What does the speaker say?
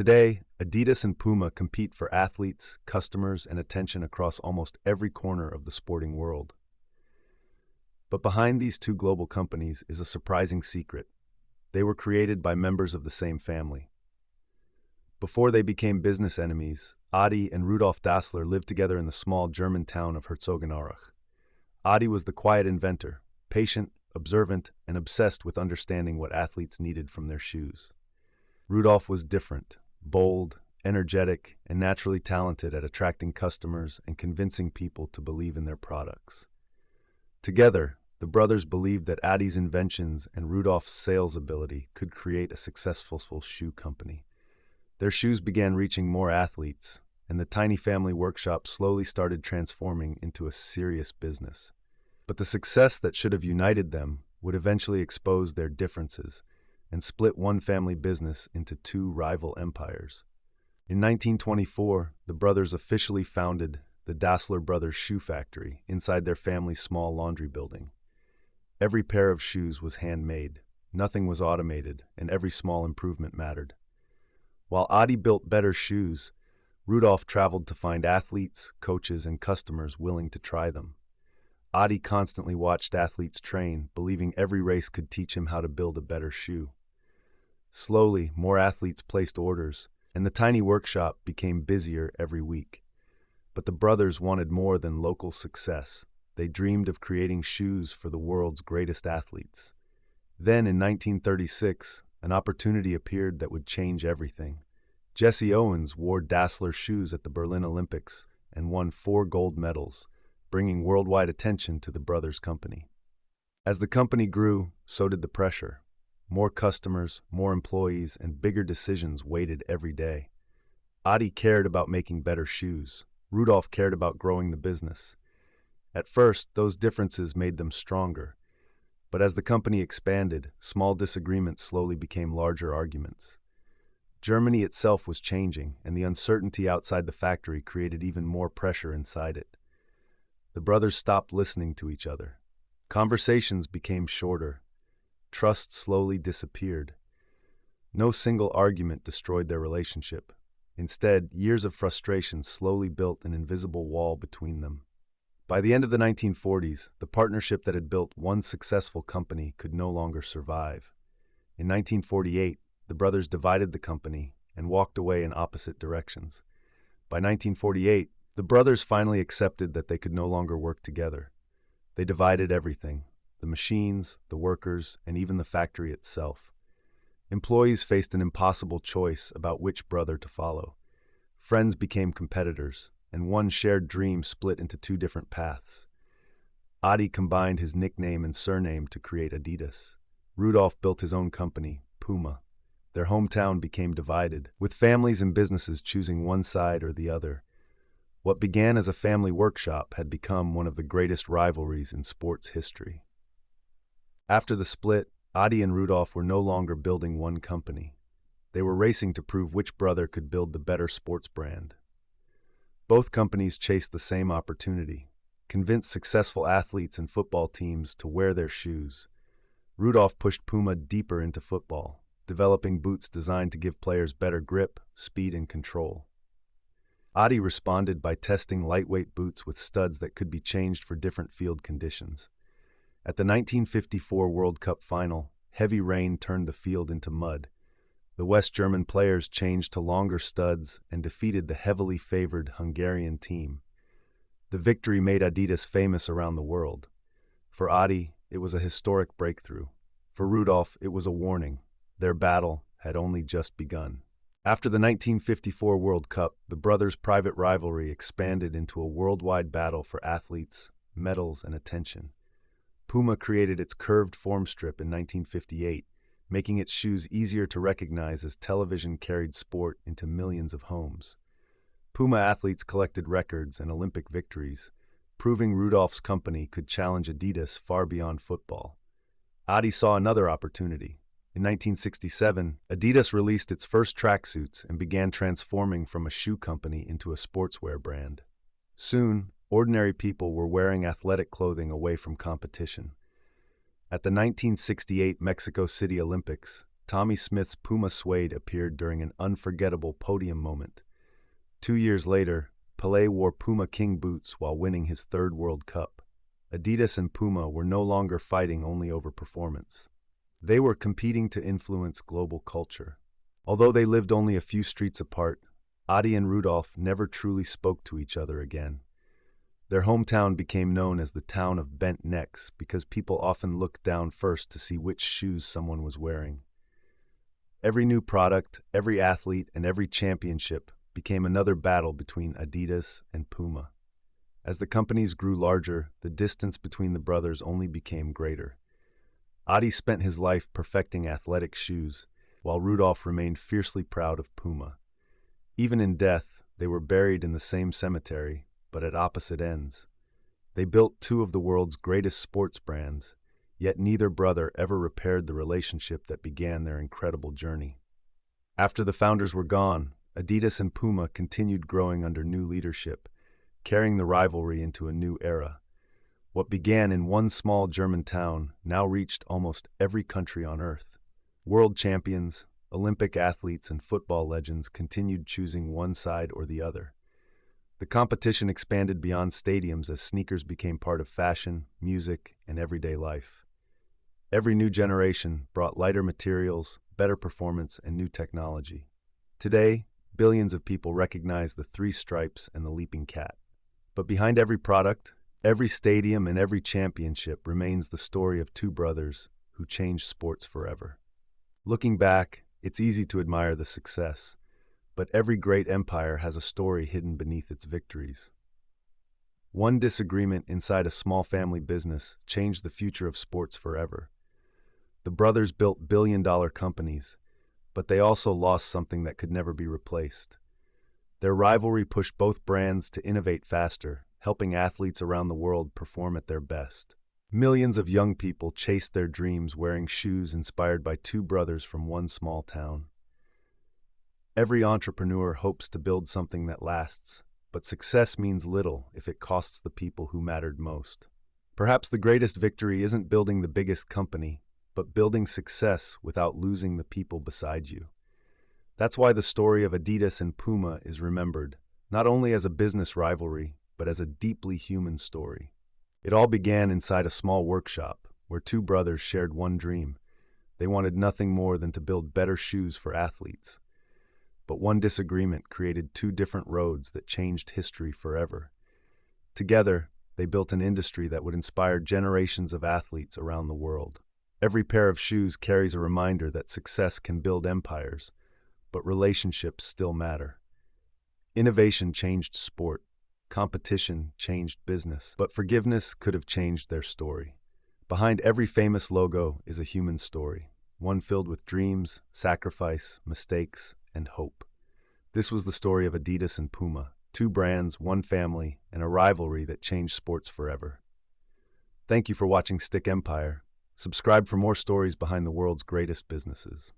Today, Adidas and Puma compete for athletes, customers, and attention across almost every corner of the sporting world. But behind these two global companies is a surprising secret. They were created by members of the same family. Before they became business enemies, Adi and Rudolf Dassler lived together in the small German town of Herzogenaurach. Adi was the quiet inventor, patient, observant, and obsessed with understanding what athletes needed from their shoes. Rudolf was different, bold, energetic, and naturally talented at attracting customers and convincing people to believe in their products. Together, the brothers believed that Adi's inventions and Rudolf's sales ability could create a successful shoe company. Their shoes began reaching more athletes, and the tiny family workshop slowly started transforming into a serious business. But the success that should have united them would eventually expose their differences and split one family business into two rival empires. In 1924, the brothers officially founded the Dassler Brothers Shoe Factory inside their family's small laundry building. Every pair of shoes was handmade, nothing was automated, and every small improvement mattered. While Adi built better shoes, Rudolf traveled to find athletes, coaches, and customers willing to try them. Adi constantly watched athletes train, believing every race could teach him how to build a better shoe. Slowly, more athletes placed orders, and the tiny workshop became busier every week. But the brothers wanted more than local success. They dreamed of creating shoes for the world's greatest athletes. Then, in 1936, an opportunity appeared that would change everything. Jesse Owens wore Dassler shoes at the Berlin Olympics and won 4 gold medals, bringing worldwide attention to the brothers' company. As the company grew, so did the pressure. More customers, more employees, and bigger decisions waited every day. Adi cared about making better shoes. Rudolf cared about growing the business. At first, those differences made them stronger. But as the company expanded, small disagreements slowly became larger arguments. Germany itself was changing, and the uncertainty outside the factory created even more pressure inside it. The brothers stopped listening to each other. Conversations became shorter. Trust slowly disappeared. No single argument destroyed their relationship. Instead, years of frustration slowly built an invisible wall between them. By the end of the 1940s, the partnership that had built one successful company could no longer survive. In 1948, the brothers divided the company and walked away in opposite directions. By 1948, the brothers finally accepted that they could no longer work together. They divided everything: the machines, the workers, and even the factory itself. Employees faced an impossible choice about which brother to follow. Friends became competitors, and one shared dream split into 2 different paths. Adi combined his nickname and surname to create Adidas. Rudolf built his own company, Puma. Their hometown became divided, with families and businesses choosing one side or the other. What began as a family workshop had become one of the greatest rivalries in sports history. After the split, Adi and Rudolf were no longer building one company. They were racing to prove which brother could build the better sports brand. Both companies chased the same opportunity: convince successful athletes and football teams to wear their shoes. Rudolf pushed Puma deeper into football, developing boots designed to give players better grip, speed, and control. Adi responded by testing lightweight boots with studs that could be changed for different field conditions. At the 1954 World Cup final, heavy rain turned the field into mud. The West German players changed to longer studs and defeated the heavily favored Hungarian team. The victory made Adidas famous around the world. For Adi, it was a historic breakthrough. For Rudolf, it was a warning. Their battle had only just begun. After the 1954 World Cup, the brothers' private rivalry expanded into a worldwide battle for athletes, medals, and attention. Puma created its curved form strip in 1958, making its shoes easier to recognize as television carried sport into millions of homes. Puma athletes collected records and Olympic victories, proving Rudolf's company could challenge Adidas far beyond football. Adi saw another opportunity. In 1967, Adidas released its first tracksuits and began transforming from a shoe company into a sportswear brand. Soon, ordinary people were wearing athletic clothing away from competition. At the 1968 Mexico City Olympics, Tommy Smith's Puma suede appeared during an unforgettable podium moment. 2 years later, Pelé wore Puma King boots while winning his third World Cup. Adidas and Puma were no longer fighting only over performance. They were competing to influence global culture. Although they lived only a few streets apart, Adi and Rudolf never truly spoke to each other again. Their hometown became known as the town of bent necks because people often looked down first to see which shoes someone was wearing. Every new product, every athlete, and every championship became another battle between Adidas and Puma. As the companies grew larger, the distance between the brothers only became greater. Adi spent his life perfecting athletic shoes, while Rudolf remained fiercely proud of Puma. Even in death, they were buried in the same cemetery, but at opposite ends. They built two of the world's greatest sports brands, yet neither brother ever repaired the relationship that began their incredible journey. After the founders were gone, Adidas and Puma continued growing under new leadership, carrying the rivalry into a new era. What began in one small German town now reached almost every country on Earth. World champions, Olympic athletes, and football legends continued choosing one side or the other. The competition expanded beyond stadiums as sneakers became part of fashion, music, and everyday life. Every new generation brought lighter materials, better performance, and new technology. Today, billions of people recognize the three stripes and the leaping cat. But behind every product, every stadium, and every championship remains the story of two brothers who changed sports forever. Looking back, it's easy to admire the success, but every great empire has a story hidden beneath its victories. One disagreement inside a small family business changed the future of sports forever. The brothers built billion-dollar companies, but they also lost something that could never be replaced. Their rivalry pushed both brands to innovate faster, helping athletes around the world perform at their best. Millions of young people chased their dreams wearing shoes inspired by two brothers from one small town. Every entrepreneur hopes to build something that lasts, but success means little if it costs the people who mattered most. Perhaps the greatest victory isn't building the biggest company, but building success without losing the people beside you. That's why the story of Adidas and Puma is remembered, not only as a business rivalry, but as a deeply human story. It all began inside a small workshop, where two brothers shared one dream. They wanted nothing more than to build better shoes for athletes. But one disagreement created two different roads that changed history forever. Together, they built an industry that would inspire generations of athletes around the world. Every pair of shoes carries a reminder that success can build empires, but relationships still matter. Innovation changed sport, competition changed business, but forgiveness could have changed their story. Behind every famous logo is a human story, one filled with dreams, sacrifice, mistakes, and hope. This was the story of Adidas and Puma, two brands, one family, and a rivalry that changed sports forever. Thank you for watching Stick Empire. Subscribe for more stories behind the world's greatest businesses.